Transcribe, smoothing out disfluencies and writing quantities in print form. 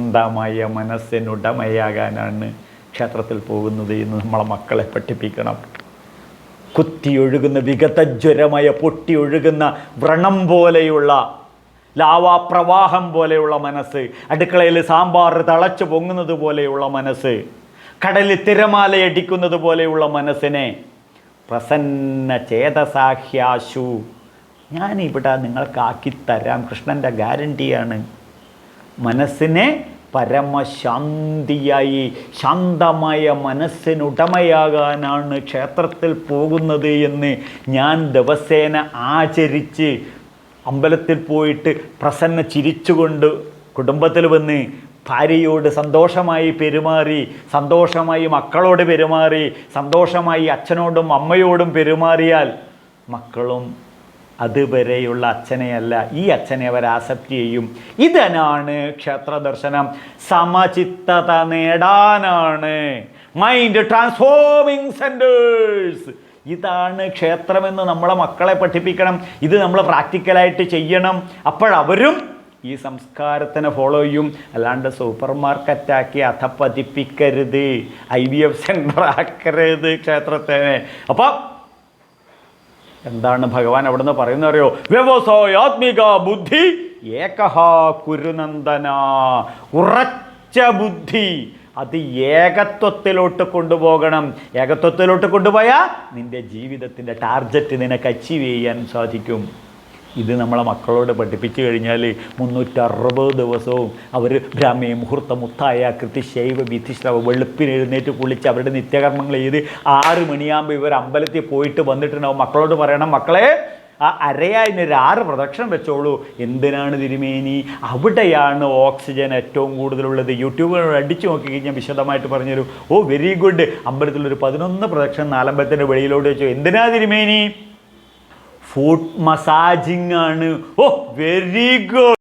ശാന്തമായ മനസ്സിനുടമയാകാനാണ് ക്ഷേത്രത്തിൽ പോകുന്നത് എന്ന് നമ്മളെ മക്കളെ പഠിപ്പിക്കണം. കുത്തിയൊഴുകുന്ന വിഗതജ്വരമായ പൊട്ടിയൊഴുകുന്ന വ്രണം പോലെയുള്ള ലാവാപ്രവാഹം പോലെയുള്ള മനസ്സ്, അടുക്കളയിൽ സാമ്പാർ തിളച്ചു പൊങ്ങുന്നത് പോലെയുള്ള മനസ്സ്, കടലിൽ തിരമാലയടിക്കുന്നത് പോലെയുള്ള മനസ്സിനെ പ്രസന്ന ചേതസാഹ്യാശു ഞാനിവിടെ നിങ്ങൾക്കാക്കിത്തരാം. കൃഷ്ണൻ്റെ ഗ്യാരണ്ടിയാണ്. മനസ്സിനെ പരമശാന്തിയായി ശാന്തമായ മനസ്സിനുടമയാകാനാണ് ക്ഷേത്രത്തിൽ പോകുന്നത് എന്ന് ഞാൻ ദിവസേന ആചരിച്ച് അമ്പലത്തിൽ പോയിട്ട് പ്രസന്ന ചിരിച്ചുകൊണ്ട് കുടുംബത്തിൽ വന്ന് ഭാര്യയോട് സന്തോഷമായി പെരുമാറി, സന്തോഷമായി മക്കളോട് പെരുമാറി, സന്തോഷമായി അച്ഛനോടും അമ്മയോടും പെരുമാറിയാൽ മക്കളും അതുവരെയുള്ള അച്ഛനെയല്ല, ഈ അച്ഛനെ അവർ ആക്സെപ്റ്റ് ചെയ്യും. ഇതിനാണ് ക്ഷേത്ര ദർശനം. സമചിത്തത നേടാനാണ്. Mind transforming centres. ഇതാണ് ക്ഷേത്രമെന്ന് നമ്മളെ മക്കളെ പഠിപ്പിക്കണം. ഇത് നമ്മൾ പ്രാക്ടിക്കലായിട്ട് ചെയ്യണം. അപ്പോഴവരും ഈ സംസ്കാരത്തിനെ ഫോളോ ചെയ്യും. അല്ലാണ്ട് സൂപ്പർ മാർക്കറ്റാക്കി അധപ്പതിപ്പിക്കരുത്, IVF സെൻ്റർ ആക്കരുത് ക്ഷേത്രത്തിനെ. അപ്പം എന്താണ് ഭഗവാൻ അവിടെ നിന്ന് പറയുന്നത് അറിയോ? വ്യവസായാത്മിക ബുദ്ധി ഏകഹ കുരുനന്ദന. ഉറച്ച ബുദ്ധി അത് ഏകത്വത്തിലോട്ട് കൊണ്ടുപോകണം. ഏകത്വത്തിലോട്ട് കൊണ്ടുപോയാൽ നിൻ്റെ ജീവിതത്തിൻ്റെ ടാർഗറ്റ് നിനക്ക് അച്ചീവ് ചെയ്യാൻ സാധിക്കും. ഇത് നമ്മളെ മക്കളോട് പഠിപ്പിച്ചു കഴിഞ്ഞാൽ 360 ദിവസവും അവർ ബ്രാഹ്മി മുഹൂർത്ത മുത്തായ കൃതിശൈവ വിധിശ്രവ വെളുപ്പിന് എഴുന്നേറ്റ് കുളിച്ച് അവരുടെ നിത്യകർമ്മങ്ങൾ ചെയ്ത് 6 മണിയാകുമ്പോൾ ഇവർ അമ്പലത്തിൽ പോയിട്ട് വന്നിട്ടുണ്ടാവും. മക്കളോട് പറയണം, മക്കളെ ആ അരയായിനൊരു 6 പ്രദക്ഷിണം വെച്ചോളൂ. എന്തിനാണ് തിരുമേനി? അവിടെയാണ് ഓക്സിജൻ ഏറ്റവും കൂടുതലുള്ളത്. യൂട്യൂബിൽ അടിച്ചു നോക്കിക്കഴിഞ്ഞാൽ വിശദമായിട്ട് പറഞ്ഞുതരും. ഓ വെരി ഗുഡ്. അമ്പലത്തിലൊരു 11 പ്രദക്ഷിണം 4 അമ്പലത്തിൻ്റെ വെളിയിലോട്ട് വെച്ചു. എന്തിനാ തിരുമേനി? ഫുഡ് മസാജിങ് ആണ്. ഓ വെരി ഗുഡ്.